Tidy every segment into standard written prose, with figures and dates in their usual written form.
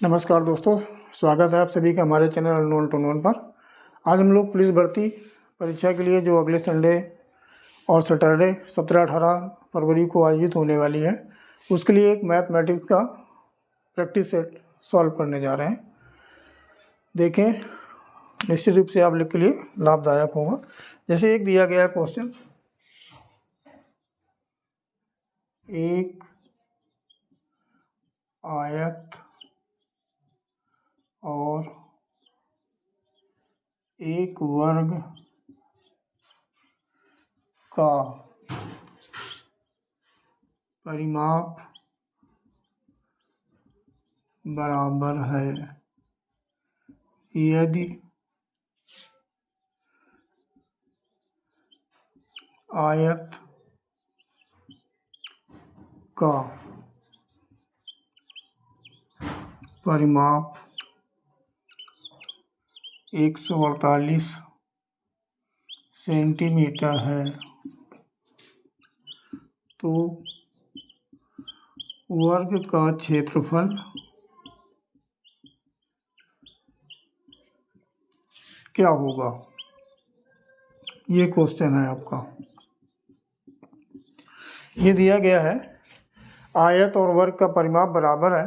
नमस्कार दोस्तों, स्वागत है आप सभी का हमारे चैनल अननोन टू नोन पर। आज हम लोग पुलिस भर्ती परीक्षा के लिए जो अगले संडे और सैटरडे 17-18 फरवरी को आयोजित होने वाली है, उसके लिए एक मैथमेटिक्स का प्रैक्टिस सेट सॉल्व करने जा रहे हैं। देखें, निश्चित रूप से आप लोग के लिए लाभदायक होगा। जैसे एक दिया गया क्वेश्चन, एक आयत और एक वर्ग का परिमाप बराबर है यदि आयत का परिमाप 148 सेंटीमीटर है, तो वर्ग का क्षेत्रफल क्या होगा। ये क्वेश्चन है आपका। ये दिया गया है, आयत और वर्ग का परिमाप बराबर है।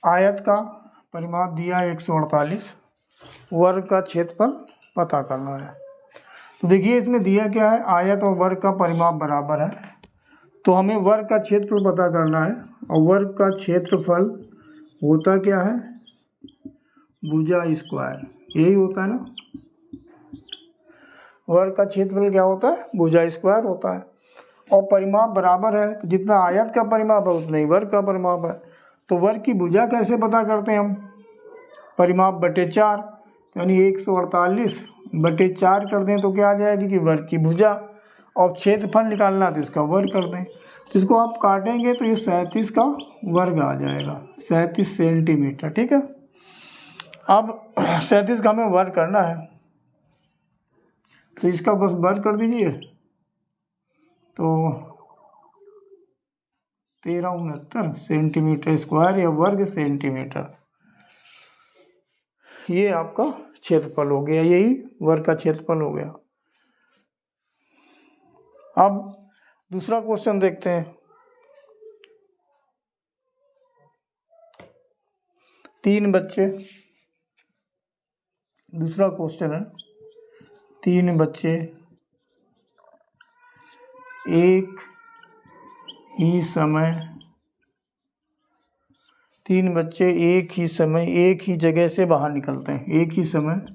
आयत का परिमाप दिया है 148, वर्ग का क्षेत्रफल पता करना है। तो देखिए, इसमें दिया क्या है, आयत और वर्ग का परिमाप बराबर है, तो हमें वर्ग का क्षेत्रफल पता करना है। और वर्ग का क्षेत्रफल होता क्या है, भुजा स्क्वायर, यही होता है ना। वर्ग का क्षेत्रफल क्या होता है, भुजा स्क्वायर होता है। और परिमाप बराबर है, तो जितना आयत का परिमाप है उतना ही वर्ग का परिमाप है। तो वर्ग की भुजा कैसे पता करते हैं हम, परिमाप बटे 4, यानी 148/4 कर दें तो क्या आ जाएगी कि वर्ग की भुजा। और क्षेत्रफल निकालना तो इसका वर्ग कर दें, तो इसको आप काटेंगे तो ये 37 का वर्ग आ जाएगा, 37 सेंटीमीटर। ठीक है, अब 37 का हमें वर्ग करना है, तो इसका बस वर्ग कर दीजिए, तो 1369 सेंटीमीटर स्क्वायर या वर्ग सेंटीमीटर, ये आपका क्षेत्रफल हो गया, यही वर्ग का क्षेत्रफल हो गया। अब दूसरा क्वेश्चन देखते हैं। 3 बच्चे, दूसरा क्वेश्चन है, 3 बच्चे एक ही समय 3 बच्चे एक ही समय एक ही जगह से बाहर निकलते हैं। एक ही समय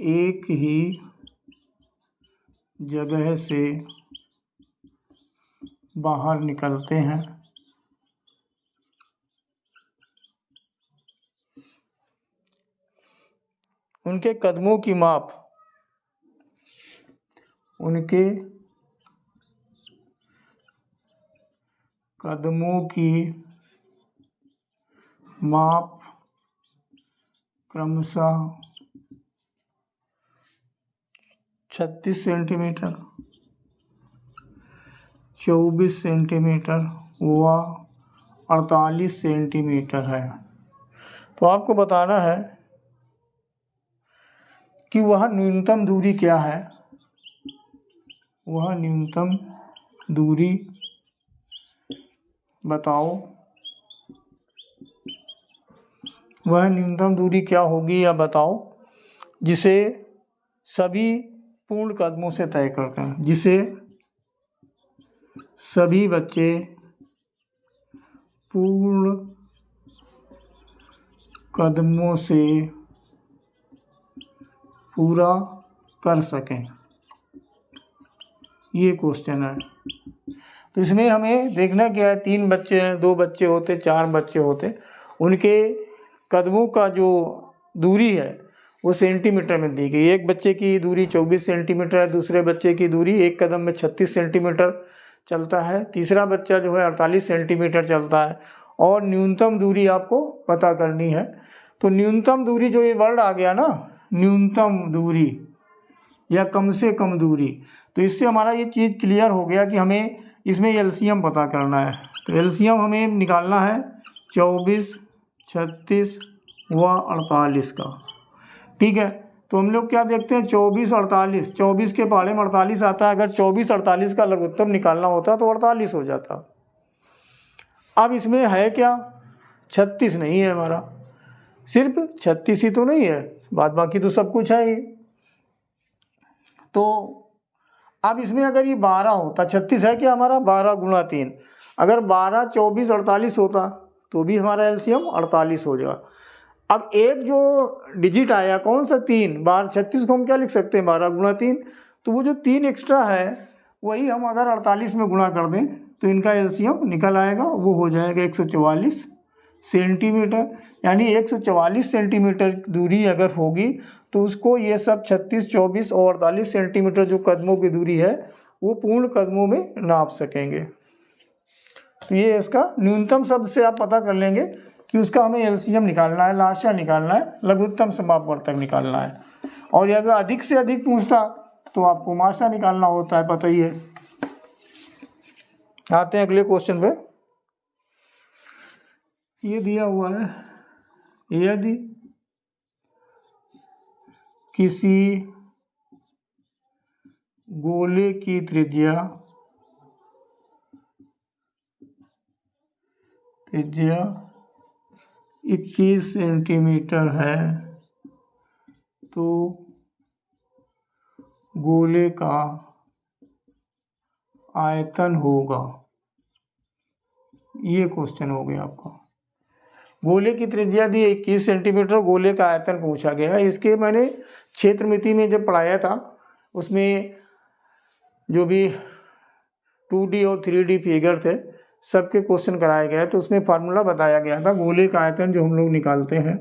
एक ही जगह से बाहर निकलते हैं। उनके कदमों की माप, उनके कदमों की माप क्रमशः 36 सेंटीमीटर, 24 सेंटीमीटर व 48 सेंटीमीटर है। तो आपको बताना है कि वह न्यूनतम दूरी क्या है। वह न्यूनतम दूरी बताओ, वह न्यूनतम दूरी क्या होगी या बताओ, जिसे सभी पूर्ण कदमों से तय करते हैं, जिसे सभी बच्चे पूर्ण कदमों से पूरा कर सकें। ये क्वेश्चन है। तो इसमें हमें देखना क्या है, 3 बच्चे हैं, 2 बच्चे होते, 4 बच्चे होते, उनके कदमों का जो दूरी है वो सेंटीमीटर में दी गई। एक बच्चे की दूरी 24 सेंटीमीटर है, दूसरे बच्चे की दूरी एक कदम में 36 सेंटीमीटर चलता है, तीसरा बच्चा जो है 48 सेंटीमीटर चलता है। और न्यूनतम दूरी आपको पता करनी है। तो न्यूनतम दूरी जो ये वर्ड आ गया ना, न्यूनतम दूरी या कम से कम दूरी, तो इससे हमारा ये चीज़ क्लियर हो गया कि हमें इसमें एलसीएम पता करना है। तो एलसीएम हमें निकालना है 24, 36 व 48 का। ठीक है, तो हम लोग क्या देखते हैं 24 48, 24 के पहाड़े में 48 आता है। अगर 24 48 का लघुत्तम निकालना होता तो 48 हो जाता। अब इसमें है क्या, 36 नहीं है हमारा, सिर्फ 36 ही तो नहीं है, बाद बाकी तो सब कुछ है ही। तो अब इसमें अगर ये 12 होता, 36 है क्या हमारा, 12 गुणा 3, अगर 12 24 48 होता तो भी हमारा एलसीएम 48 हो जाएगा। अब एक जो डिजिट आया कौन सा, 3, 36 को हम क्या लिख सकते हैं 12 गुणा 3, तो वो जो 3 एक्स्ट्रा है वही हम अगर 48 में गुणा कर दें तो इनका एलसीएम निकल आएगा, वो हो जाएगा 144 सेंटीमीटर। यानी 144 सेंटीमीटर दूरी अगर होगी तो उसको ये सब 36, 24 और 48 सेंटीमीटर जो कदमों की दूरी है वो पूर्ण कदमों में नाप सकेंगे। तो ये इसका न्यूनतम शब्द से आप पता कर लेंगे कि उसका हमें एलसीएम निकालना है, लाशा निकालना है, लघुत्तम समापवर्तक निकालना है। और ये अगर अधिक से अधिक पूछता तो आपको माशा निकालना होता है, पता ही है। आते हैं अगले क्वेश्चन पे। ये दिया हुआ है, यदि किसी गोले की त्रिज्या 21 सेंटीमीटर है तो गोले का आयतन होगा। ये क्वेश्चन हो गया आपका। गोले की त्रिज्या दी 21 सेंटीमीटर, गोले का आयतन पूछा गया। इसके मैंने क्षेत्रमिति में जब पढ़ाया था उसमें जो भी 2D और 3D फिगर थे सबके क्वेश्चन कराए गए, तो उसमें फार्मूला बताया गया था गोले का आयतन जो हम लोग निकालते हैं।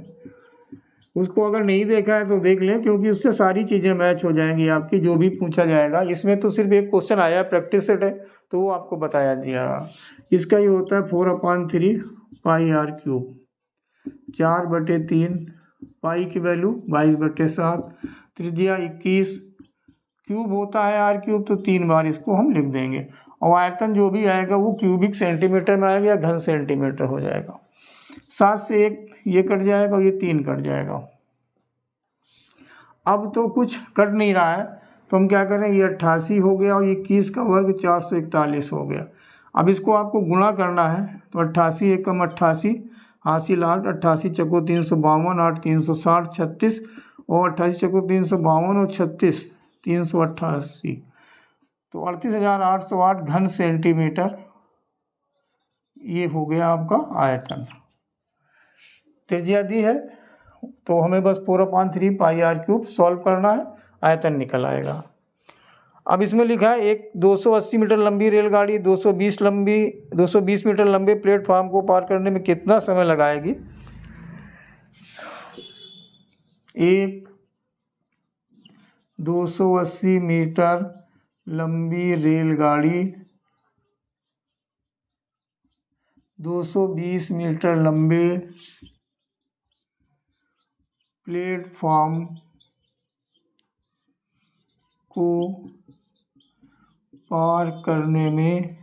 उसको अगर नहीं देखा है तो देख लें, क्योंकि उससे सारी चीज़ें मैच हो जाएंगी आपकी, जो भी पूछा जाएगा। इसमें तो सिर्फ एक क्वेश्चन आया प्रैक्टिस सेट है तो वो आपको बताया दिया। इसका ये होता है 4/3 पाई r क्यूब, 4/3 पाई की वैल्यू 22/7, त्रिज्या 21, क्यूब होता है r क्यूब, तो 3 बार इसको हम लिख देंगे। और आयतन जो भी आएगा वो क्यूबिक सेंटीमीटर में आएगा या घन सेंटीमीटर हो जाएगा। 7 से 1 ये कट जाएगा और ये 3 कट जाएगा। अब तो कुछ कट नहीं रहा है तो हम क्या करें, ये 88 हो गया और 21 का वर्ग 441 हो गया। अब इसको आपको गुणा करना है तो 88 एकम 88, हासिल 8, 88 चको 352, 8 360, 36 और 88 चको 352 और 36 388, तो 38,808 घन सेंटीमीटर ये हो गया आपका आयतन। त्रिज्या दी है तो हमें बस 4/3 पाई r क्यूब सॉल्व करना है, आयतन निकल आएगा। अब इसमें लिखा है एक 280 मीटर लंबी रेलगाड़ी 220 मीटर लंबे प्लेटफॉर्म को पार करने में कितना समय लगाएगी। एक 280 मीटर लंबी रेलगाड़ी 220 मीटर लंबे प्लेटफॉर्म को पार करने में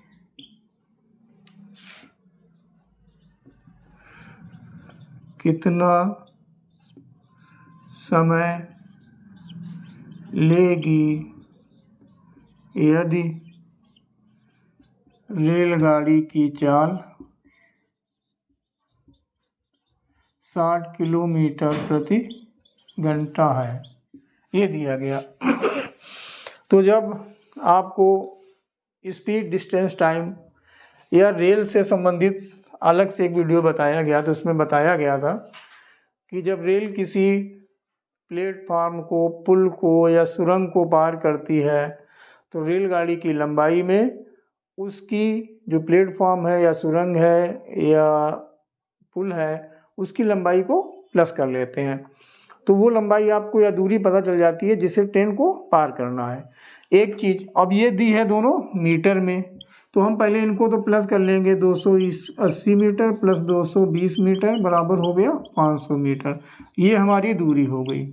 कितना समय लेगी यदि रेलगाड़ी की चाल 60 किलोमीटर प्रति घंटा है। ये दिया गया। तो जब आपको स्पीड, डिस्टेंस, टाइम या रेल से संबंधित अलग से एक वीडियो बताया गया तो उसमें बताया गया था कि जब रेल किसी प्लेटफार्म को, पुल को या सुरंग को पार करती है तो रेलगाड़ी की लंबाई में उसकी जो प्लेटफार्म है या सुरंग है या पुल है उसकी लंबाई को प्लस कर लेते हैं, तो वो लंबाई आपको या दूरी पता चल जाती है जिसे ट्रेन को पार करना है। एक चीज़, अब ये दी है दोनों मीटर में, तो हम पहले इनको तो प्लस कर लेंगे। 280 मीटर प्लस 220 मीटर बराबर हो गया 500 मीटर। ये हमारी दूरी हो गई।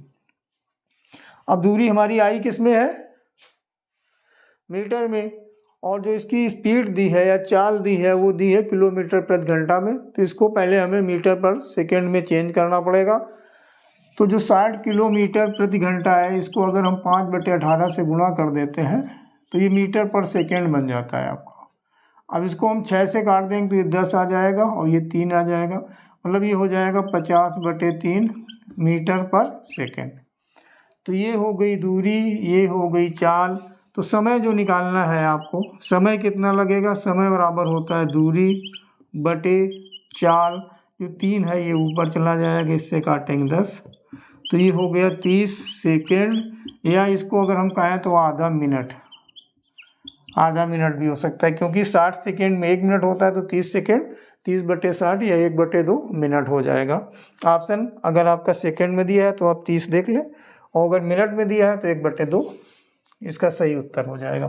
अब दूरी हमारी आई किस में है, मीटर में, और जो इसकी स्पीड दी है या चाल दी है वो दी है किलोमीटर प्रति घंटा में। तो इसको पहले हमें मीटर पर सेकेंड में चेंज करना पड़ेगा। तो जो 60 किलोमीटर प्रति घंटा है इसको अगर हम 5/18 से गुणा कर देते हैं तो ये मीटर पर सेकेंड बन जाता है आपका। अब इसको हम 6 से काट देंगे तो ये 10 आ जाएगा और ये 3 आ जाएगा, मतलब ये हो जाएगा 50/3 मीटर पर सेकेंड। तो ये हो गई दूरी, ये हो गई चाल। तो समय जो निकालना है आपको, समय कितना लगेगा, समय बराबर होता है दूरी बटे चाल। जो 3 है ये ऊपर चला जाएगा, इससे काटेंगे 10, तो ये हो गया 30 सेकेंड, या इसको अगर हम कहें तो आधा मिनट, आधा मिनट भी हो सकता है क्योंकि 60 सेकेंड में 1 मिनट होता है। तो 30 सेकेंड 30/60 या 1/2 मिनट हो जाएगा। ऑप्शन अगर आपका सेकेंड में दिया है तो आप 30 देख लें, और अगर मिनट में दिया है तो 1/2 इसका सही उत्तर हो जाएगा।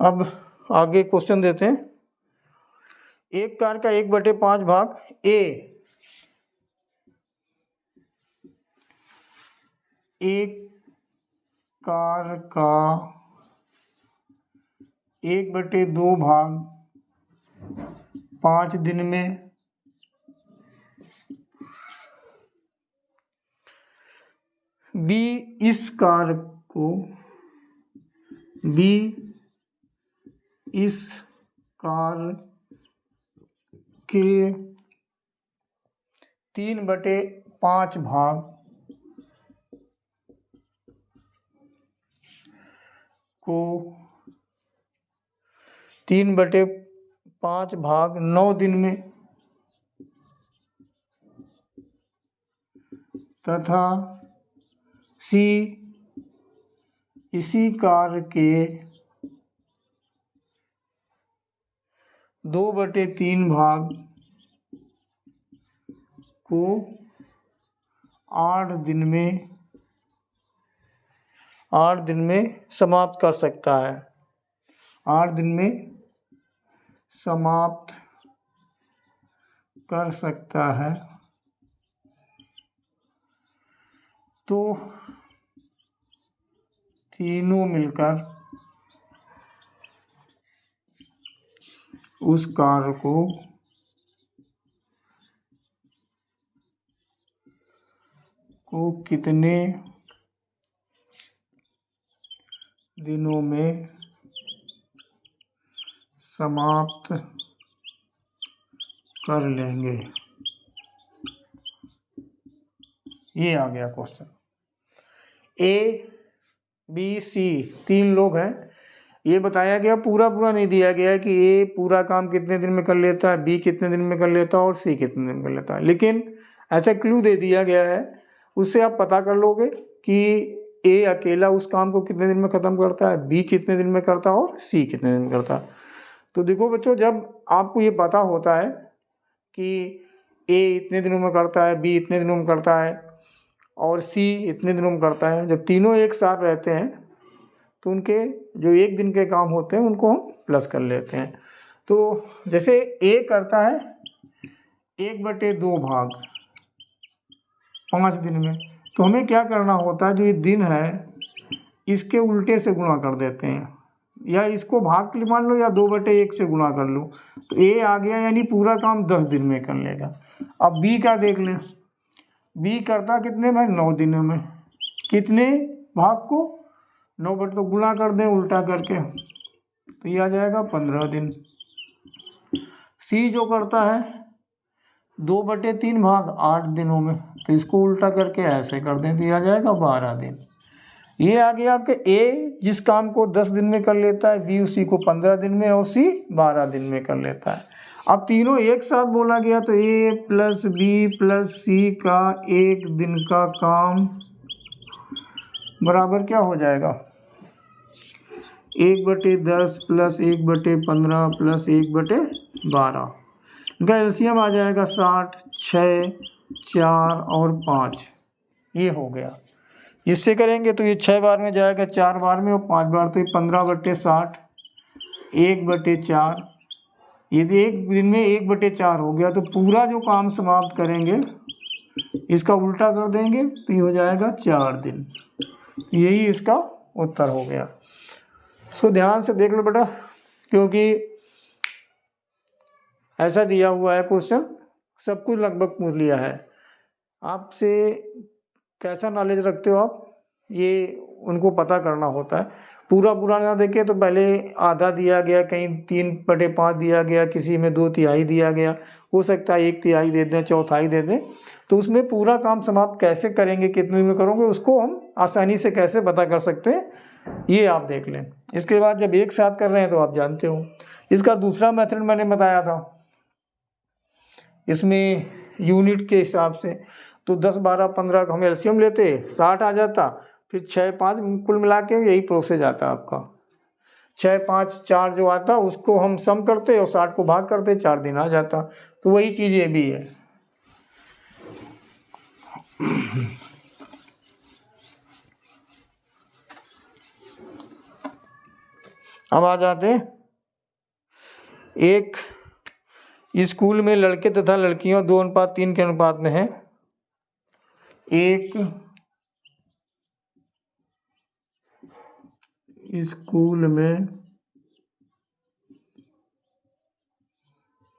अब आगे क्वेश्चन देते हैं। एक कार का 1/5 भाग ए, एक कार का 1/2 भाग 5 दिन में बी इस कार के 3/5 भाग को 3/5 भाग 9 दिन में तथा सी इसी कार के 2/3 भाग को 8 दिन में समाप्त कर सकता है। 8 दिन में समाप्त कर सकता है। तो तीनों मिलकर उस कार को कितने दिनों में समाप्त कर लेंगे। ये आ गया क्वेश्चन। ए बी सी 3 लोग हैं। ये बताया गया, पूरा नहीं दिया गया है कि ए पूरा काम कितने दिन में कर लेता है, बी कितने दिन में कर लेता है और सी कितने दिन में कर लेता है, लेकिन ऐसा क्लू दे दिया गया है, उससे आप पता कर लोगे कि ए अकेला उस काम को कितने दिन में ख़त्म करता है, बी कितने दिन में करता है और सी कितने दिन में करता है। तो देखो बच्चों, जब आपको ये पता होता है कि ए इतने दिनों में करता है, बी इतने दिनों में करता है और सी इतने दिनों में करता है, जब तीनों एक साथ रहते हैं तो उनके जो 1 दिन के काम होते हैं उनको हम प्लस कर लेते हैं। तो जैसे ए करता है 1/2 भाग 5 दिन में, तो हमें क्या करना होता है, जो ये दिन है इसके उल्टे से गुणा कर देते हैं, या इसको भाग के लिए मान लो या 2/1 से गुणा कर लो, तो ए आ गया, यानी पूरा काम 10 दिन में कर लेगा। अब बी का देख लें, बी करता कितने में, 9 दिनों में। कितने भाग को, 9 तो गुणा कर दें उल्टा करके, तो ये आ जाएगा 15 दिन। सी जो करता है 2/3 भाग 8 दिनों में, तो इसको उल्टा करके ऐसे कर दें तो ये आ जाएगा 12 दिन। ये आ गया आपके ए जिस काम को 10 दिन में कर लेता है, बी उसी को 15 दिन में और सी 12 दिन में कर लेता है। अब तीनों एक साथ बोला गया तो ए प्लस बी प्लस सी का 1 दिन का काम बराबर क्या हो जाएगा, 1/10 प्लस 1/15 प्लस 1/12। इनका एलसीएम आ जाएगा 60, 6, 4 और 5। ये हो गया। इससे करेंगे तो ये 6 बार में जाएगा, 4 बार में और 5 बार, तो ये 15/60 1/4। यदि 1 दिन में 1/4 हो गया तो पूरा जो काम समाप्त करेंगे इसका उल्टा कर देंगे तो ये हो जाएगा 4 दिन। यही इसका उत्तर हो गया। इसको ध्यान से देख लो बेटा, क्योंकि ऐसा दिया हुआ है क्वेश्चन, सब कुछ लगभग पूछ लिया है। आपसे कैसा नॉलेज रखते हो आप, ये उनको पता करना होता है। पूरा पूरा ना देखे तो पहले आधा दिया गया, कहीं 3/5 दिया गया, किसी में 2/3 दिया गया, हो सकता है 1/3 दे दें, चौथाई दे दें। तो उसमें पूरा काम समाप्त कैसे करेंगे, कितने में करोगे, उसको हम आसानी से कैसे पता कर सकते हैं, ये आप देख लें। इसके बाद जब एक साथ कर रहे हैं तो आप जानते हो। इसका दूसरा मेथड मैंने बताया था, इसमें यूनिट के हिसाब से तो 10, 12, 15 का हम एलसीएम लेते, 60 आ जाता, फिर 6, 5 कुल मिला के यही प्रोसेस आता आपका। 6, 5, 4 जो आता उसको हम सम करते और 60 को भाग करते, 4 दिन आ जाता। तो वही चीज़ ये भी है। अब आ जाते एक स्कूल में लड़के तथा लड़कियां 2:3 के अनुपात में हैं। एक स्कूल में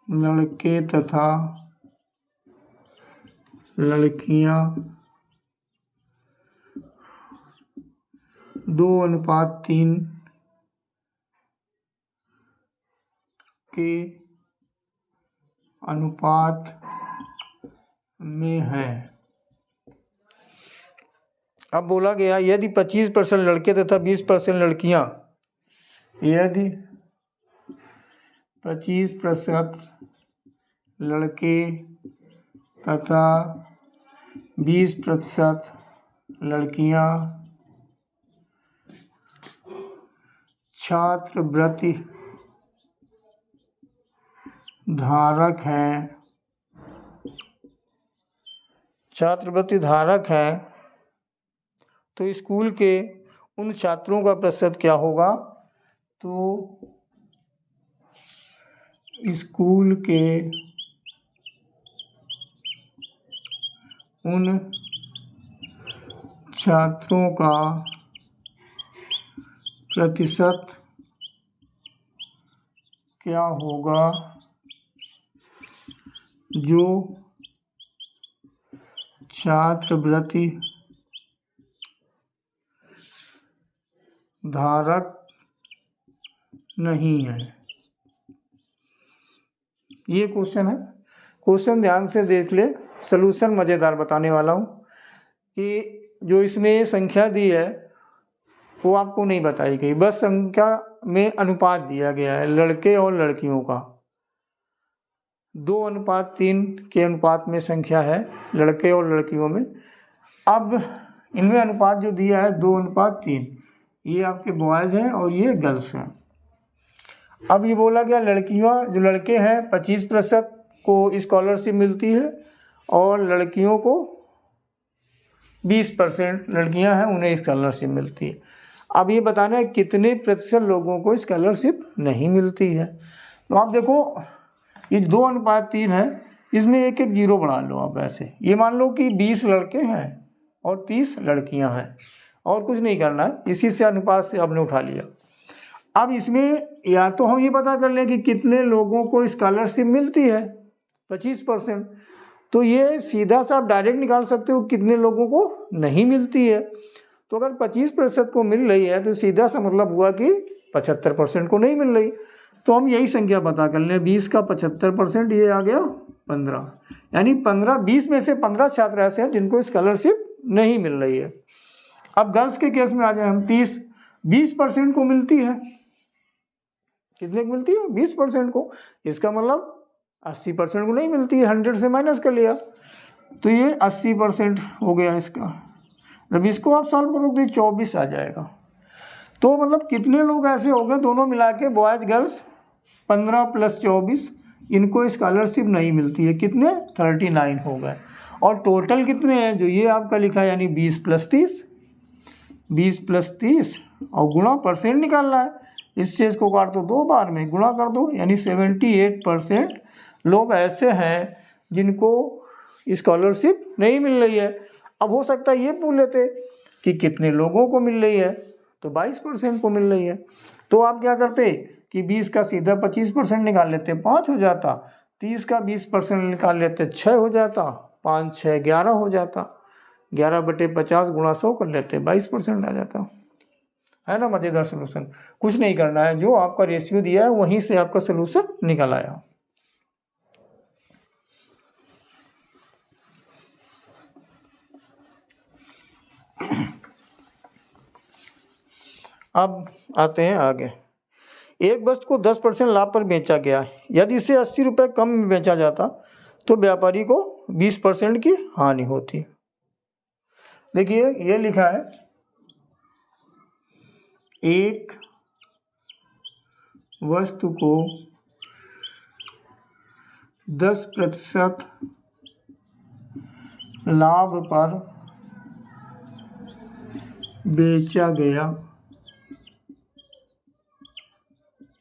लड़के तथा लड़कियां 2:3 के अनुपात में है। अब बोला गया यदि 25% लड़के तथा 20% लड़कियां, यदि 25% लड़के तथा 20% लड़कियां छात्रवृत्ति धारक हैं, छात्रवृत्ति धारक है, तो स्कूल के उन छात्रों का प्रतिशत क्या होगा, तो स्कूल के उन छात्रों का प्रतिशत क्या होगा जो छात्रवृत्ति धारक नहीं है। ये क्वेश्चन है। क्वेश्चन ध्यान से देख ले, सलूशन मज़ेदार बताने वाला हूँ कि जो इसमें संख्या दी है वो आपको नहीं बताई गई, बस संख्या में अनुपात दिया गया है लड़के और लड़कियों का। 2:3 के अनुपात में संख्या है लड़के और लड़कियों में। अब इनमें अनुपात जो दिया है 2:3, ये आपके बॉयज़ हैं और ये गर्ल्स हैं। अब ये बोला गया लड़कियां, जो लड़के हैं 25% को स्कॉलरशिप मिलती है और लड़कियों को 20% लड़कियां हैं उन्हें स्कॉलरशिप मिलती है। अब ये बताना है कितने प्रतिशत लोगों को स्कॉलरशिप नहीं मिलती है। तो आप देखो ये 2:3 है, इसमें एक एक जीरो बढ़ा लो आप। ऐसे ये मान लो कि 20 लड़के हैं और 30 लड़कियां हैं, और कुछ नहीं करना है, इसी से अनुपात से आपने उठा लिया। अब इसमें या तो हम ये पता कर लें कि कितने लोगों को स्कॉलरशिप मिलती है, 25%, तो ये सीधा सा आप डायरेक्ट निकाल सकते हो कितने लोगों को नहीं मिलती है। तो अगर 25% को मिल रही है तो सीधा सा मतलब हुआ कि 75% को नहीं मिल रही। तो हम यही संख्या पता कर लें, 20 का 75%, ये आ गया 15, यानी 20 में से 15 छात्र ऐसे हैं जिनको स्कॉलरशिप नहीं मिल रही है। अब गर्ल्स के केस में आ जाए हम, 20% को मिलती है। कितने को मिलती है? 20% को। इसका मतलब 80% को नहीं मिलती है, 100 से माइनस कर लिया तो ये 80% हो गया इसका। जब इसको आप सॉल्व करोगे तो 24 आ जाएगा। तो मतलब कितने लोग ऐसे हो गए दोनों मिला के, बॉयज़ गर्ल्स 15 + 24, इनको स्कॉलरशिप नहीं मिलती है। कितने? 39 हो गए। और टोटल कितने हैं जो ये आपका लिखा है, यानी 20 + 30, 20 + 30 और गुणा परसेंट निकालना है। इस चीज़ को काट दो 2 बार में, गुणा कर दो, यानी 78% लोग ऐसे हैं जिनको स्कॉलरशिप नहीं मिल रही है। अब हो सकता है ये पूछ लेते कि कितने लोगों को मिल रही है, तो 22% को मिल रही है। तो आप क्या करते कि 20 का सीधा 25% निकाल लेते, 5 हो जाता। 30 का 20% निकाल लेते, 6 हो जाता। 5 6 11 हो जाता। 11/50 गुणा 100 कर लेते, 22% आ जाता। है ना मजेदार सोल्यूशन। कुछ नहीं करना है, जो आपका रेशियो दिया है वहीं से आपका सोल्यूशन निकल आया। अब आते हैं आगे। एक वस्तु को 10% लाभ पर बेचा गया, यदि इसे 80 रुपये कम में बेचा जाता तो व्यापारी को 20% की हानि होती। देखिए ये लिखा है, एक वस्तु को 10% लाभ पर बेचा गया,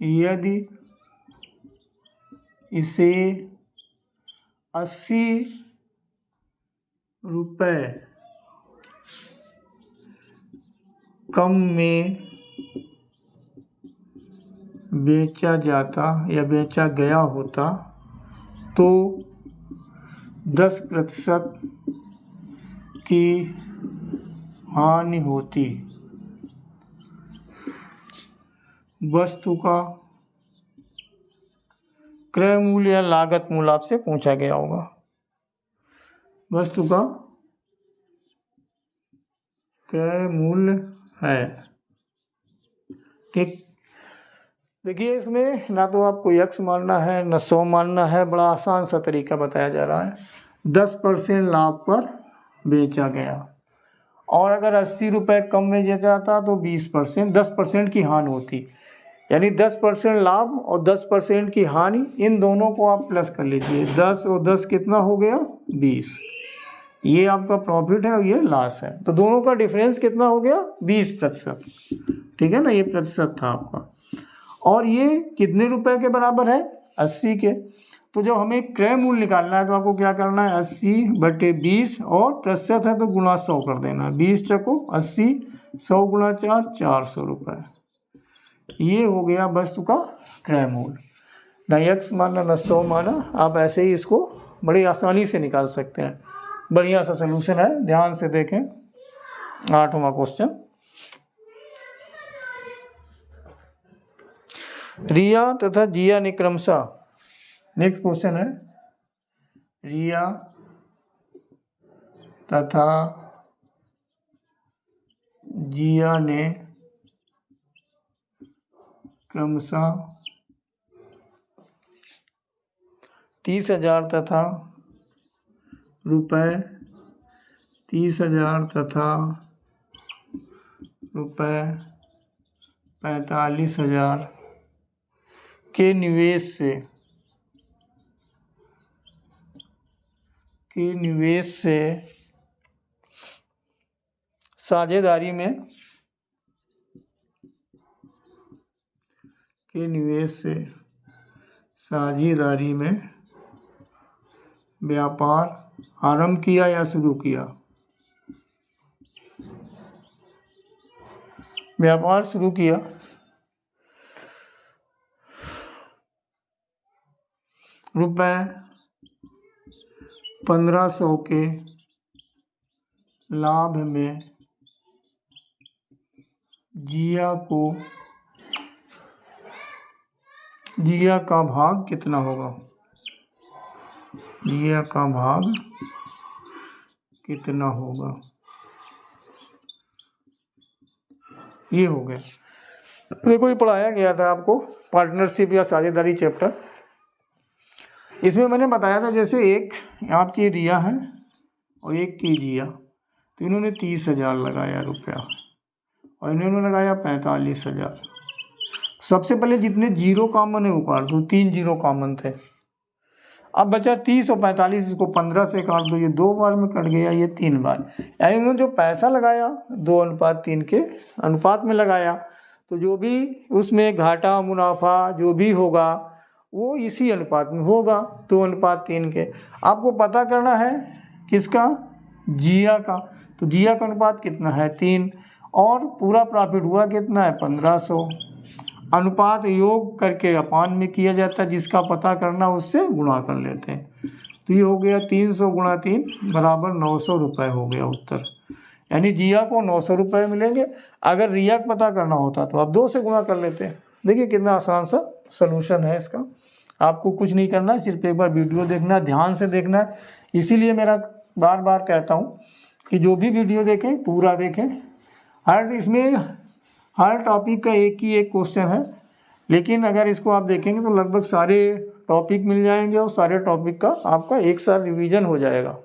यदि इसे 80 रुपये कम में बेचा जाता या बेचा गया होता तो 10% की हानि होती। वस्तु का क्रय मूल्य या लागत मूल्य आपसे पूछा गया होगा। वस्तु का क्रय मूल्य है, ठीक। देखिए इसमें ना तो आपको x मानना है न 100 मानना है, बड़ा आसान सा तरीका बताया जा रहा है। 10% लाभ पर बेचा गया, और अगर 80 रुपये कम में बेचा जाता तो 20%, 10% की हानि होती। यानी 10% लाभ और 10% की हानि, इन दोनों को आप प्लस कर लीजिए। 10 और 10 कितना हो गया, 20। ये आपका प्रॉफिट है और ये लॉस है, तो दोनों का डिफरेंस कितना हो गया, 20%। ठीक है ना, ये प्रतिशत था आपका। और ये कितने रुपए के बराबर है, 80 के। तो जब हमें क्रय मूल्य निकालना है तो आपको क्या करना है, 80/20, और प्रतिशत है तो गुणा 100 कर देना। 20 चको 80, 100 गुणा 4, 400 रुपये। ये हो गया वस्तु का क्रय मूल्य। ना x माना ना 100 माना, आप ऐसे ही इसको बड़ी आसानी से निकाल सकते हैं। बढ़िया सा सलूशन है, ध्यान से देखें। 8वां क्वेश्चन, रिया तथा जिया ने क्रमशः, नेक्स्ट क्वेश्चन है, रिया तथा जिया ने क्रमशः 30,000 तथा रुपये 30,000 तथा रुपये 45,000 के निवेश से साझेदारी में व्यापार आरंभ किया या शुरू किया। व्यापार शुरू किया। रुपये 1500 के लाभ में जिया का भाग कितना होगा, जिया का भाग कितना होगा, ये हो गया। देखो ये पढ़ाया गया था आपको पार्टनरशिप या साझेदारी चैप्टर। इसमें मैंने बताया था जैसे एक आपकी रिया है और एक की जिया, तो इन्होंने 30,000 लगाया रुपया और इन्होंने लगाया 45,000। सबसे पहले जितने जीरो कॉमन है वो काट दो, 3 जीरो कॉमन थे। अब बचा 30 और 45, इसको 15 से काट दो, ये 2 बार में कट गया, ये 3 बार। यानी इन्होंने जो पैसा लगाया 2:3 के अनुपात में लगाया, तो जो भी उसमें घाटा मुनाफा जो भी होगा वो इसी अनुपात में होगा, 2:3 के। आपको पता करना है किसका, जिया का। तो जिया का अनुपात कितना है 3, और पूरा प्रॉफिट हुआ कितना है 1500। अनुपात योग करके अपान में किया जाता है, जिसका पता करना उससे गुणा कर लेते हैं। तो ये हो गया 300 × 3 बराबर 900 रुपये हो गया उत्तर। यानी जिया को 900 रुपये मिलेंगे। अगर रिया का पता करना होता तो आप 2 से गुणा कर लेते हैं। देखिए कितना आसान सा सलूशन है इसका। आपको कुछ नहीं करना है, सिर्फ एक बार वीडियो देखना है, ध्यान से देखना है। इसीलिए मेरा बार बार कहता हूँ कि जो भी वीडियो देखें पूरा देखें। हर टॉपिक का एक ही एक क्वेश्चन है, लेकिन अगर इसको आप देखेंगे तो लगभग सारे टॉपिक मिल जाएंगे और सारे टॉपिक का आपका एक साथ रिवीजन हो जाएगा।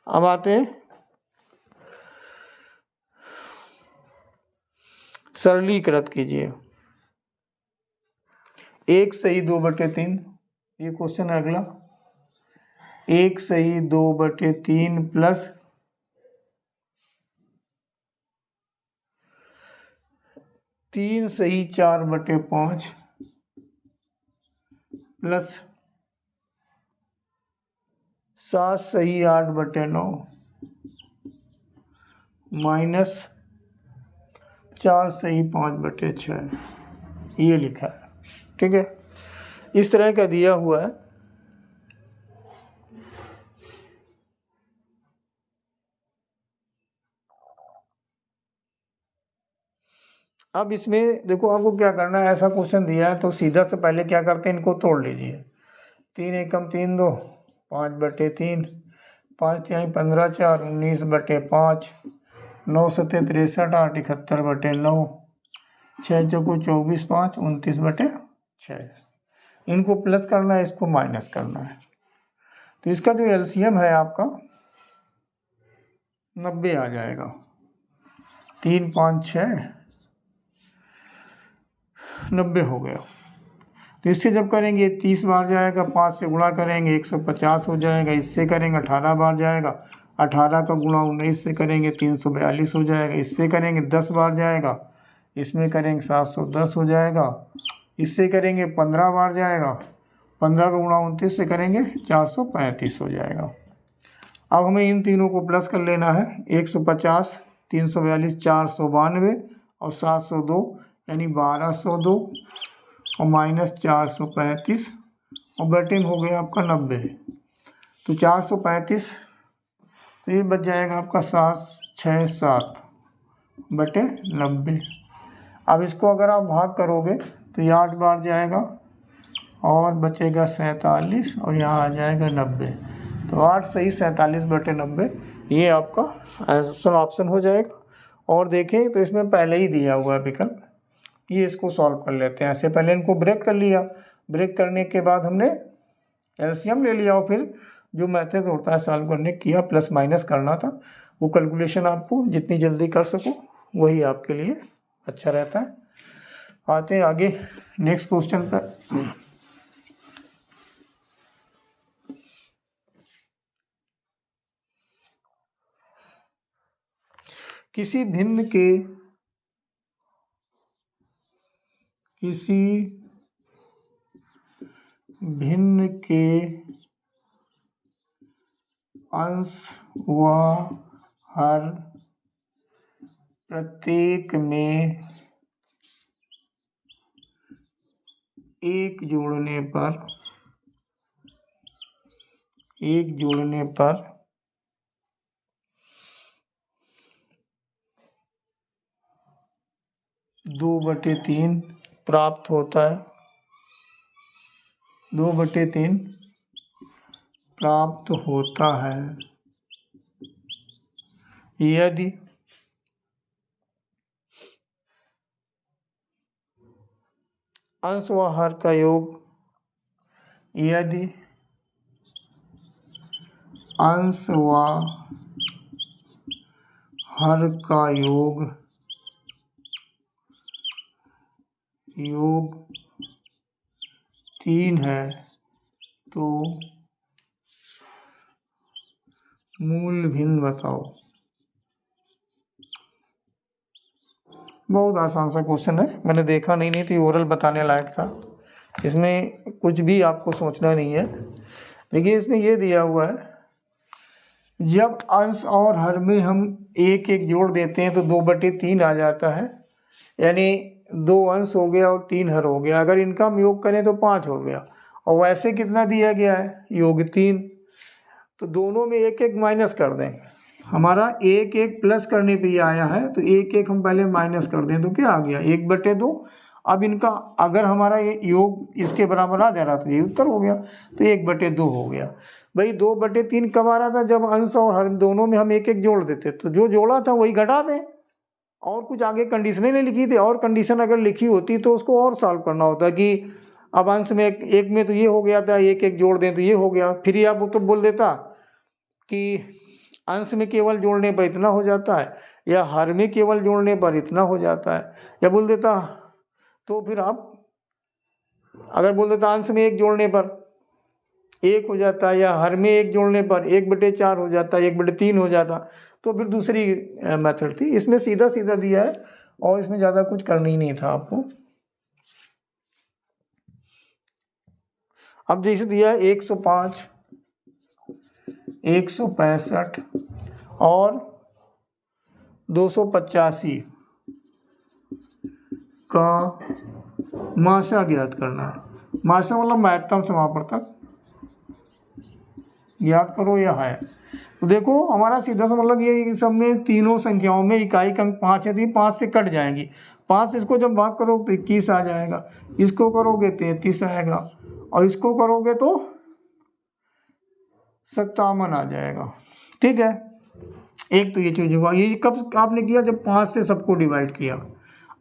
अब आते हैं सरलीकृत कीजिए। 1 सही 2/3, ये क्वेश्चन है अगला। 1 सही 2/3 प्लस 3 सही 4/5 प्लस 7 सही 8/9 माइनस 4 सही 5/6, ये लिखा है। ठीक है, इस तरह का दिया हुआ है। अब इसमें देखो आपको क्या करना है, ऐसा क्वेश्चन दिया है तो सीधा से पहले क्या करते हैं, इनको तोड़ लीजिए। 3 एकम 3 2, 5/3, 5 तिहाई 15 4, 19/5, 9 सत्ते 63, 8 71/9, 6 चौको 24 5, 29/6। इनको प्लस करना है, इसको माइनस करना है। तो इसका जो एलसीएम है आपका 90 आ जाएगा। 3 5 6 90 हो गया। तो इससे जब करेंगे 30 बार जाएगा, 5 से गुणा करेंगे 150 हो जाएगा, इससे करेंगे 18 बार जाएगा, 18 का गुणा 19 से करेंगे 342 हो जाएगा, इससे करेंगे 10 बार जाएगा, इसमें करेंगे 710 हो जाएगा, इससे करेंगे 15 बार जाएगा, 15 का गुणा 29 से करेंगे 435 हो जाएगा। अब हमें इन तीनों को प्लस कर लेना है। 150, 342, 492 और 702 यानी 1202 और माइनस 435 और बटे में हो गया आपका 90। तो 435, तो ये बच जाएगा आपका 767 बटे 90। अब इसको अगर आप भाग करोगे तो ये 8 बार जाएगा और बचेगा 47 और यहाँ आ जाएगा 90। तो 8 सही 47/90 ये आपका आंसर ऑप्शन हो जाएगा। और देखें तो इसमें पहले ही दिया हुआ है विकल्प, ये इसको सॉल्व कर लेते हैं। ऐसे पहले इनको ब्रेक कर लिया, ब्रेक करने के बाद हमने एलसीएम ले लिया और फिर जो मेथड होता है सॉल्व करने किया, प्लस माइनस करना था, वो कैलकुलेशन आपको जितनी जल्दी कर सको वही आपके लिए अच्छा रहता है। आते हैं आगे नेक्स्ट क्वेश्चन पर। किसी भिन्न के अंश व हर प्रत्येक में एक जोड़ने पर 2/3 प्राप्त होता है। 2/3 प्राप्त होता है यदि अंश व हर का योग, यदि अंश व हर का योग 3 है तो मूल भिन्न बताओ। बहुत आसान सा क्वेश्चन है, मैंने देखा नहीं तो ओरल बताने लायक था, इसमें कुछ भी आपको सोचना नहीं है। देखिए इसमें ये दिया हुआ है, जब अंश और हर में हम एक एक जोड़ देते हैं तो 2/3 आ जाता है, यानी 2 अंश हो गया और 3 हर हो गया। अगर इनका हम योग करें तो 5 हो गया, और वैसे कितना दिया गया है, योग 3। तो दोनों में एक एक माइनस कर दें, हमारा एक एक प्लस करने पे ये आया है, तो एक एक हम पहले माइनस कर दें तो क्या आ गया, 1/2। अब इनका अगर हमारा ये योग इसके बराबर आ जा रहा तो ये उत्तर हो गया, तो 1/2 हो गया। भाई 2/3 कब आ रहा था, जब अंश और हर दोनों में हम एक एक जोड़ देते, तो जो जोड़ा था वही घटा दें, और कुछ आगे कंडीशनें नहीं लिखी थी, और कंडीशन अगर लिखी होती तो उसको और सॉल्व करना होता कि अब अंश में एक में तो ये हो गया था, एक एक जोड़ दें तो ये हो गया, फिर आप तो बोल देता कि अंश में केवल जोड़ने पर इतना हो जाता है, या हर में केवल जोड़ने पर इतना हो जाता है, या बोल देता, तो फिर आप अगर बोल देता अंश में एक जोड़ने पर 1 हो जाता है, या हर में एक जोड़ने पर 1/4 हो जाता है, 1/3 हो जाता, तो फिर दूसरी मेथड थी। इसमें सीधा सीधा दिया है और इसमें ज़्यादा कुछ करना ही नहीं था आपको। अब जैसे दिया है 105, 165 और 285 का माशा ज्ञात करना है। माशा मतलब महत्तम समापवर्तक ज्ञात करो या है। तो देखो हमारा सीधा सा मतलब ये सब में तीनों संख्याओं में इकाई का अंक 5 है, तो ये 5 से कट जाएंगी। 5 इसको जब भाग करोगे तो 21 आ जाएगा, इसको करोगे 33 आएगा, और इसको करोगे तो 57 आ जाएगा। ठीक है, एक तो ये चीज हुआ, ये कब आपने किया, जब 5 से सबको डिवाइड किया।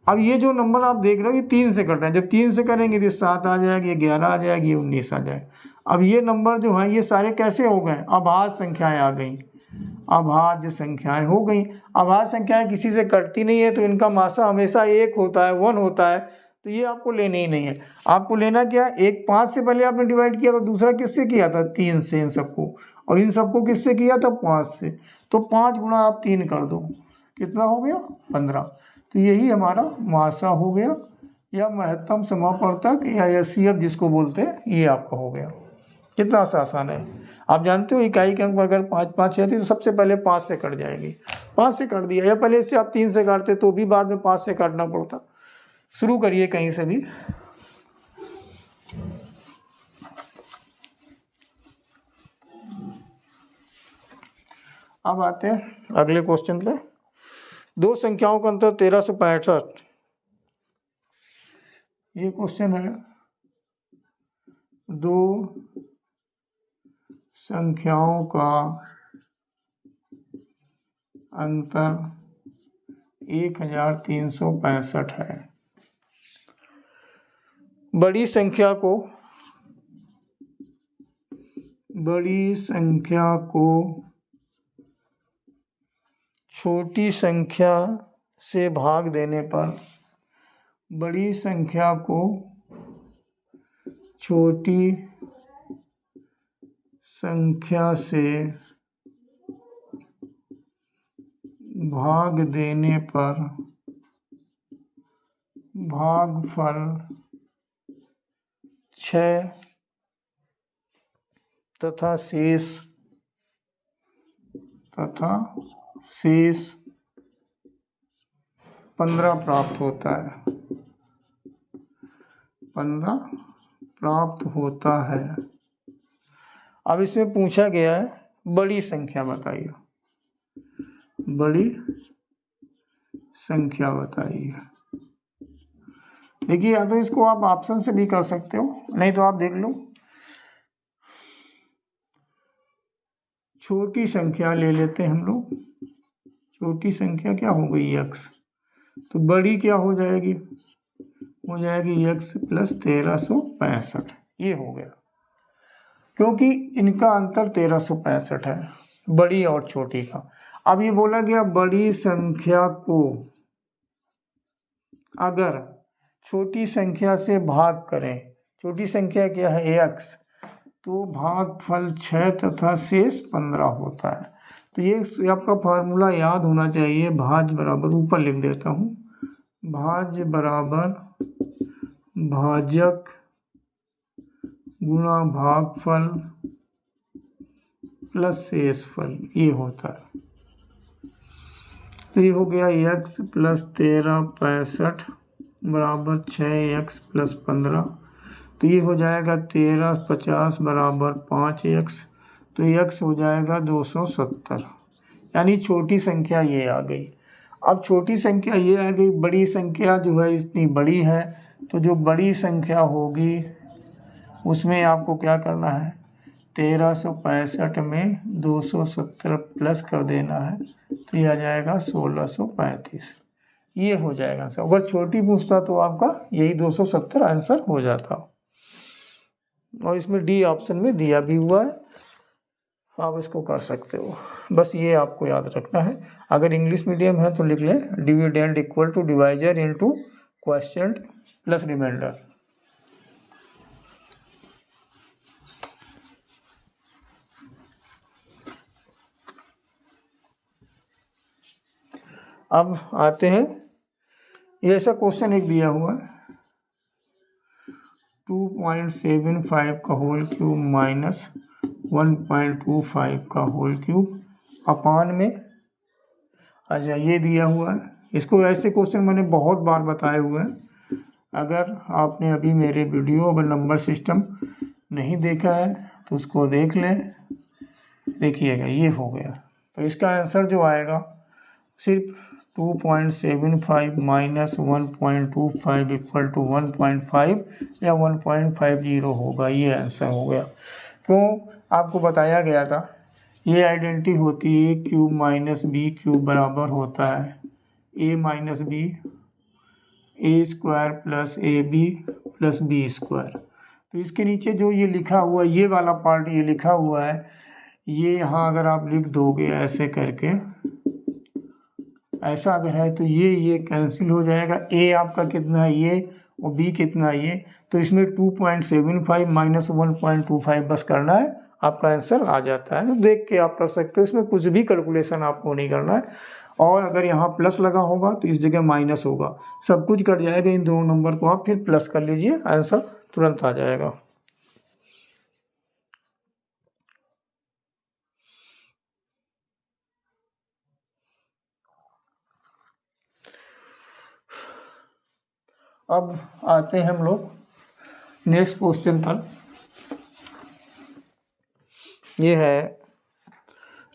अब ये जो नंबर आप देख रहे हो ये 3 से कट रहा है, जब 3 से करेंगे तो 7 आ जाएगी, 11 आ जाएगी, 19 आ जाएगा। अब ये नंबर जो है ये सारे कैसे हो गए, अभाज्य संख्याएं आ गई, अभाज्य संख्याएं हो गई। अभाज्य संख्याएं किसी से कटती नहीं है, तो इनका मासा हमेशा 1 होता है, 1 होता है, तो ये आपको लेने ही नहीं है। आपको लेना क्या, एक 5 से पहले आपने डिवाइड किया, तो दूसरा किससे किया था, 3 से इन सबको, और इन सबको किससे किया था, 5 से। तो 5 गुणा आप 3 कर दो, कितना हो गया, 15। तो यही हमारा मासा हो गया, या महत्तम समापवर्तक, या एचसीएफ जिसको बोलते हैं, ये आपका हो गया। कितना सा आसान है। आप जानते हो इकाई के अंक अगर 5 है तो सबसे पहले 5 से कट जाएगी, 5 से कट दिया, या पहले इससे आप 3 से काटते तो भी बाद में 5 से काटना पड़ता। शुरू करिए कहीं से भी। अब आते हैं अगले क्वेश्चन पे। दो संख्याओं का अंतर 1365, ये क्वेश्चन है। दो संख्याओं का अंतर 1365 है। बड़ी संख्या को छोटी संख्या से भाग देने पर, बड़ी संख्या को छोटी संख्या से भाग देने पर भागफल 6 तथा शेष 15 प्राप्त होता है, 15 प्राप्त होता है। अब इसमें पूछा गया है बड़ी संख्या बताइए, बड़ी संख्या बताइए। देखिए या तो इसको आप ऑप्शन से भी कर सकते हो, नहीं तो आप देख लो, छोटी संख्या ले लेते हैं हम लोग। छोटी संख्या क्या हो गई, x, तो बड़ी क्या हो जाएगी, हो जाएगी x प्लस 1365, ये हो गया, क्योंकि इनका अंतर 1365 है, बड़ी और छोटी का। अब ये बोला गया बड़ी संख्या को अगर छोटी संख्या से भाग करें, छोटी संख्या क्या है x, तो भागफल 6 तथा शेष 15 होता है। तो ये आपका फार्मूला याद होना चाहिए, भाज्य बराबर, ऊपर लिख देता हूँ, भाज्य बराबर भाजक गुणा भागफल प्लस शेषफल, ये होता है। तो ये हो गया x प्लस 1365 बराबर 6x प्लस 15। तो ये हो जाएगा 1350 बराबर 5x। तो x हो जाएगा 270, यानी छोटी संख्या ये आ गई। अब छोटी संख्या ये आ गई, बड़ी संख्या जो है इतनी बड़ी है, तो जो बड़ी संख्या होगी उसमें आपको क्या करना है, 1365 में 270 प्लस कर देना है, तो ये आ जाएगा 1635। ये हो जाएगा आंसर। अगर छोटी पूछता तो आपका यही 270 आंसर हो जाता, और इसमें डी ऑप्शन में दिया भी हुआ है, आप इसको कर सकते हो। बस ये आपको याद रखना है। अगर इंग्लिश मीडियम है तो लिख लें dividend equal to divisor into quotient plus remainder. अब आते हैं, ये ऐसा क्वेश्चन एक दिया हुआ है 2.75 का होल क्यूब माइनस 1.25 का होल क्यूब अपान में, अच्छा ये दिया हुआ है। इसको ऐसे क्वेश्चन मैंने बहुत बार बताए हुए हैं। अगर आपने अभी मेरे वीडियो अगर नंबर सिस्टम नहीं देखा है तो उसको देख लें। देखिएगा ये हो गया, तो इसका आंसर जो आएगा सिर्फ 2.75 माइनस 1.25 इक्वल टू 1.5 या 1.50 होगा। ये आंसर हो गया। क्यों, आपको बताया गया था ये आइडेंटिटी होती है क्यूब माइनस बी क्यूब बराबर होता है a minus b, a square plus a b plus b square. तो इसके नीचे जो ये लिखा हुआ, ये वाला पार्ट ये लिखा हुआ है, ये यहाँ अगर आप लिख दोगे ऐसे करके, ऐसा अगर है तो ये कैंसिल हो जाएगा। ए आपका कितना है ये, और बी कितना है ये, तो इसमें 2.75 माइनस 1.25 बस करना है, आपका आंसर आ जाता है। तो देख के आप कर सकते हो, इसमें कुछ भी कैलकुलेशन आपको नहीं करना है। और अगर यहाँ प्लस लगा होगा तो इस जगह माइनस होगा, सब कुछ कट जाएगा। इन दोनों नंबर को आप फिर प्लस कर लीजिए, आंसर तुरंत आ जाएगा। अब आते हैं हम लोग नेक्स्ट क्वेश्चन पर। ये है,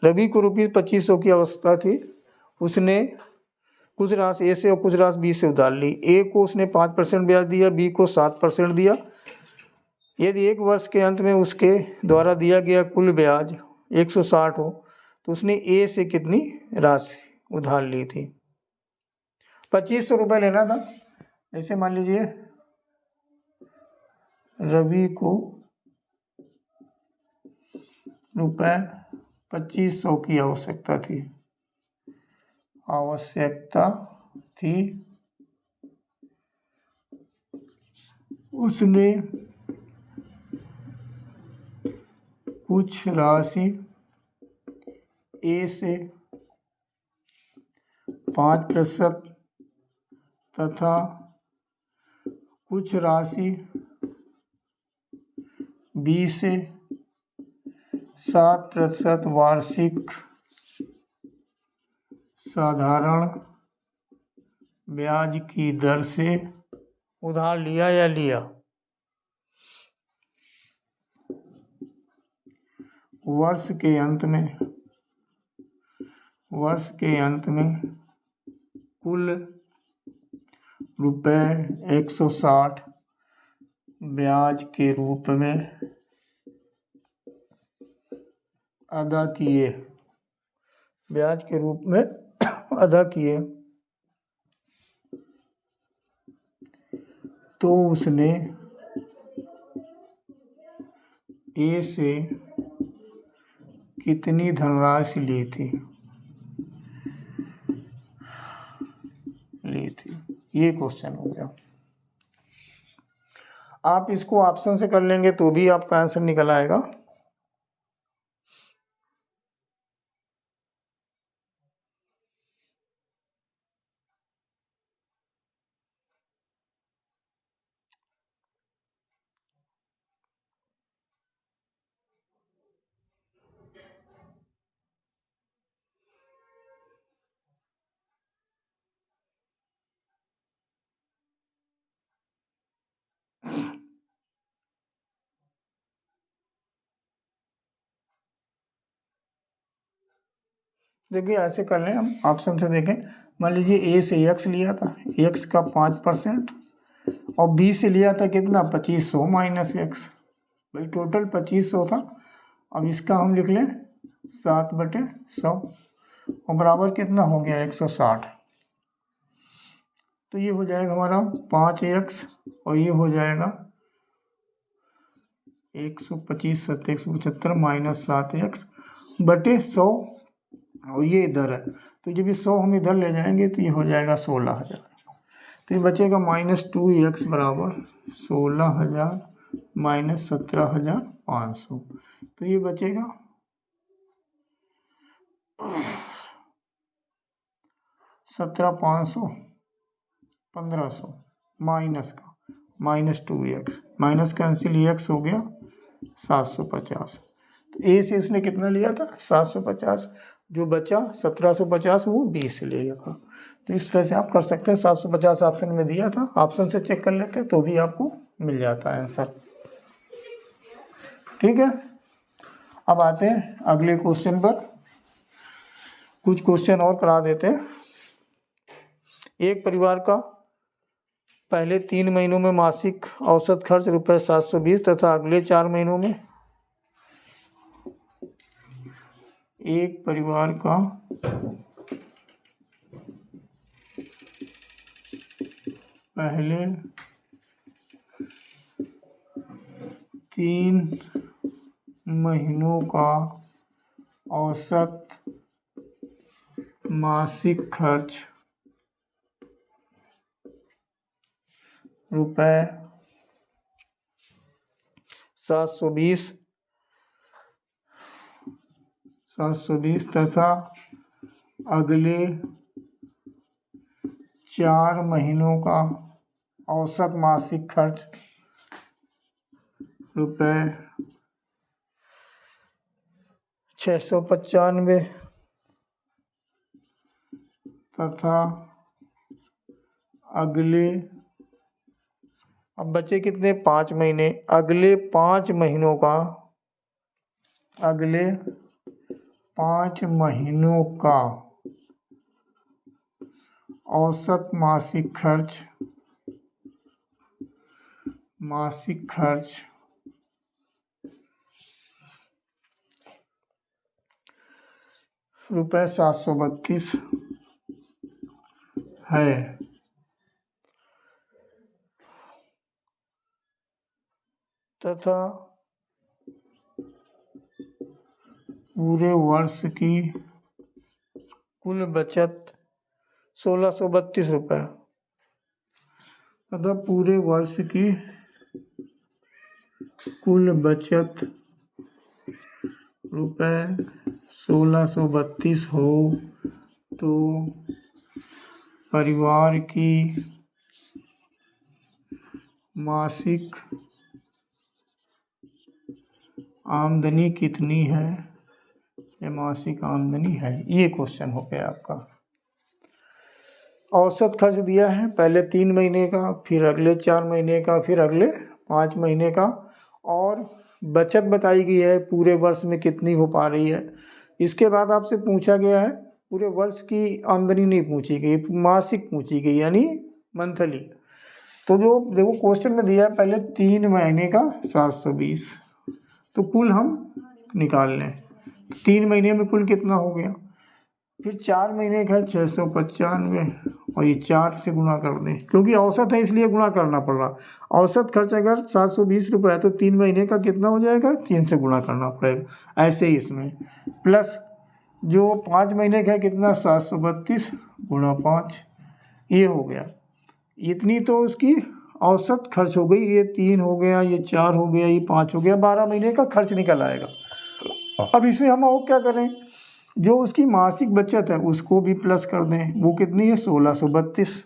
रवि को ₹2500 की आवश्यकता थी। उसने कुछ राशि ए से और कुछ राशि बी से उधार ली। ए को उसने 5% ब्याज दिया, बी को 7% दिया। यदि एक वर्ष के अंत में उसके द्वारा दिया गया कुल ब्याज 160 हो तो उसने ए से कितनी राशि उधार ली थी। 2500 रुपये लेना था। ऐसे मान लीजिए रवि को रुपये 2500 की आवश्यकता थी। उसने कुछ राशि ए से 5% तथा कुछ राशि बी से 7% वार्षिक साधारण ब्याज की दर से उधार लिया या लिया। वर्ष के अंत में कुल ₹160 ब्याज के रूप में अदा किए, तो उसने ए से कितनी धनराशि ली थी। ये क्वेश्चन हो गया। आप इसको ऑप्शन से कर लेंगे तो भी आपका आंसर निकल आएगा। देखिए ऐसे कर लें हम, ऑप्शन से देखें। मान लीजिए ए से x लिया था, x का 5%, और बी से लिया था कितना 2500 माइनस एक्स, भाई टोटल 2500 था। अब इसका हम लिख लें 7/100 और बराबर कितना हो गया 160। तो ये हो जाएगा हमारा 5x और ये हो जाएगा 125 7 175 माइनस 7x/100 और ये इधर है। तो जब ये 100 हम इधर ले जाएंगे तो ये हो जाएगा 16,000। तो ये बचेगा -2x बराबर 16,000 माइनस 17,500। तो ये बचेगा 17,500 1500 माइनस का -2x, माइनस कैंसिल x हो गया 750। तो ए से उसने कितना लिया था 750, जो बचा 1750 वो बी से लिया था। तो इस तरह से आप कर सकते हैं। 750 ऑप्शन में दिया था, ऑप्शन से चेक कर लेते हैं तो भी आपको मिल जाता है आंसर। ठीक है, अब आते हैं अगले क्वेश्चन पर। कुछ क्वेश्चन और करा देते हैं। एक परिवार का पहले 3 महीनों में मासिक औसत खर्च ₹720 तथा अगले 4 महीनों में, एक परिवार का पहले 3 महीनों का औसत मासिक खर्च ₹720 तथा अगले 4 महीनों का औसत मासिक खर्च ₹695 तथा अगले, अब बचे कितने 5 महीने, अगले 5 महीनों का औसत मासिक खर्च ₹732 है तथा पूरे वर्ष की कुल बचत ₹1632 तथा पूरे वर्ष की कुल बचत ₹1632 हो तो परिवार की मासिक आमदनी कितनी है, ये मासिक आमदनी है। ये क्वेश्चन हो गया आपका। औसत खर्च दिया है, पहले 3 महीने का, फिर अगले 4 महीने का, फिर अगले 5 महीने का, और बचत बताई गई है पूरे वर्ष में कितनी हो पा रही है। इसके बाद आपसे पूछा गया है, पूरे वर्ष की आमदनी नहीं पूछी गई, मासिक पूछी गई यानी मंथली। तो जो देखो क्वेश्चन में दिया है पहले 3 महीने का 720, तो कुल हम निकाल लें। 3 महीने में कुल कितना हो गया, फिर 4 महीने का 695 और ये 4 से गुणा कर दें, क्योंकि औसत है इसलिए गुणा करना पड़ रहा। औसत खर्च अगर 720 रुपये है तो 3 महीने का कितना हो जाएगा, 3 से गुणा करना पड़ेगा। ऐसे ही इसमें प्लस जो 5 महीने का है कितना 732 गुणा 5, ये हो गया। इतनी तो उसकी औसत खर्च हो गई। ये 3 हो गया, ये 4 हो गया, ये 5 हो गया, 12 महीने का खर्च निकल आएगा। अब इसमें हम और क्या करें, जो उसकी मासिक बचत है उसको भी प्लस कर दें, वो कितनी है 1632।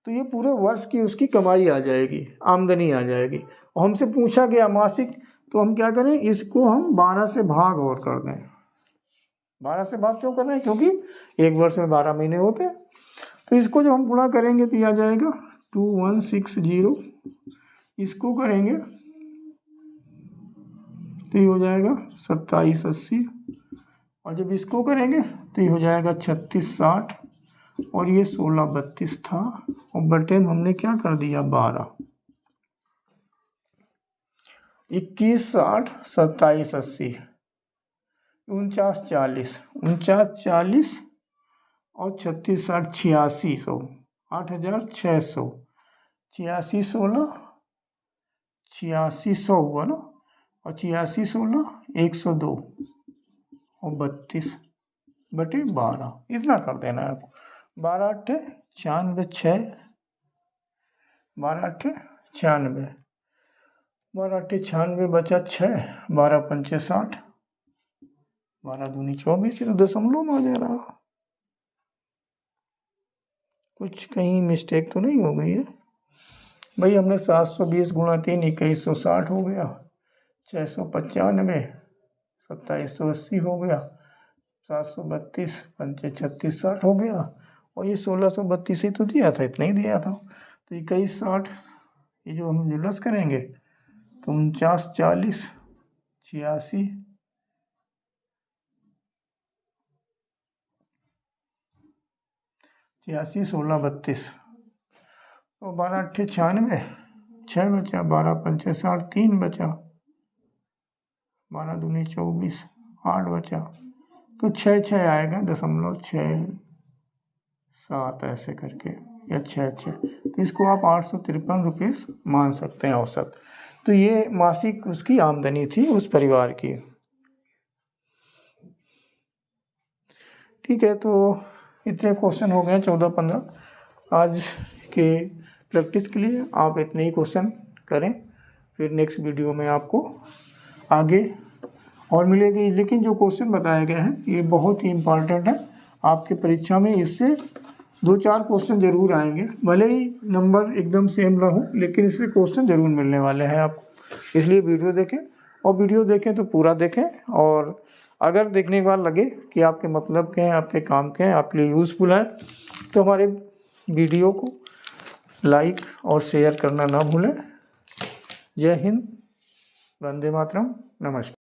तो ये पूरे वर्ष की उसकी कमाई आ जाएगी, आमदनी आ जाएगी। और हमसे पूछा गया मासिक, तो हम क्या करें, इसको हम 12 से भाग और कर दें। 12 से भाग क्यों कर रहे हैं, क्योंकि एक वर्ष में 12 महीने होते हैं। तो इसको जो हम गुणा करेंगे तो ये आ जाएगा 2160, इसको करेंगे तो ये हो जाएगा 2780 और जब इसको करेंगे तो ये हो जाएगा 3660 और ये 1632 था और बटे में हमने क्या कर दिया 12, 2160 2780 4940 4940 और 3660 8600 8600 8616 8600 हुआ ना और 8616 102 और 32 बटे 12 इतना कर देना है आपको। 12 अट्ठे 96 6 12 अट्ठे 96 12 अट्ठे 96 बचा 6 12 पंचे 60 12 दूनी 24 तो दशमलव में आ जा रहा। कुछ कहीं मिस्टेक तो नहीं हो गई है भाई। हमने 720 गुणा 3 2160 हो गया, 695 2780 हो गया, 732 पंचे 3660 हो गया और ये 1632 ही तो दिया था, इतना ही दिया था। तो 2160 ये जो हम जुलस करेंगे तो 4940 86 86 1632 और 12 अट्ठे 96 6 बचा, 12 पंचे 60 3 बचा, 12 दूनी 24 8 बचा तो 6 आएगा 0.67 ऐसे करके या 6 तो इसको आप 853 रुपये मान सकते हैं औसत। तो ये मासिक उसकी आमदनी थी उस परिवार की। ठीक है, तो इतने क्वेश्चन हो गए 14-15 आज के प्रैक्टिस के लिए। आप इतने ही क्वेश्चन करें, फिर नेक्स्ट वीडियो में आपको आगे और मिलेगी। लेकिन जो क्वेश्चन बताए गए हैं ये बहुत ही इम्पॉर्टेंट है आपके परीक्षा में, इससे 2-4 क्वेश्चन जरूर आएंगे। भले ही नंबर एकदम सेम ना हो लेकिन इससे क्वेश्चन जरूर मिलने वाले हैं आपको। इसलिए वीडियो देखें और वीडियो देखें तो पूरा देखें, और अगर देखने के बाद लगे कि आपके मतलब के हैं, आपके काम के हैं, आपके लिए यूज़फुल है तो हमारे वीडियो को लाइक और शेयर करना ना भूलें। जय हिंद, वंदे मातरम, नमस्कार।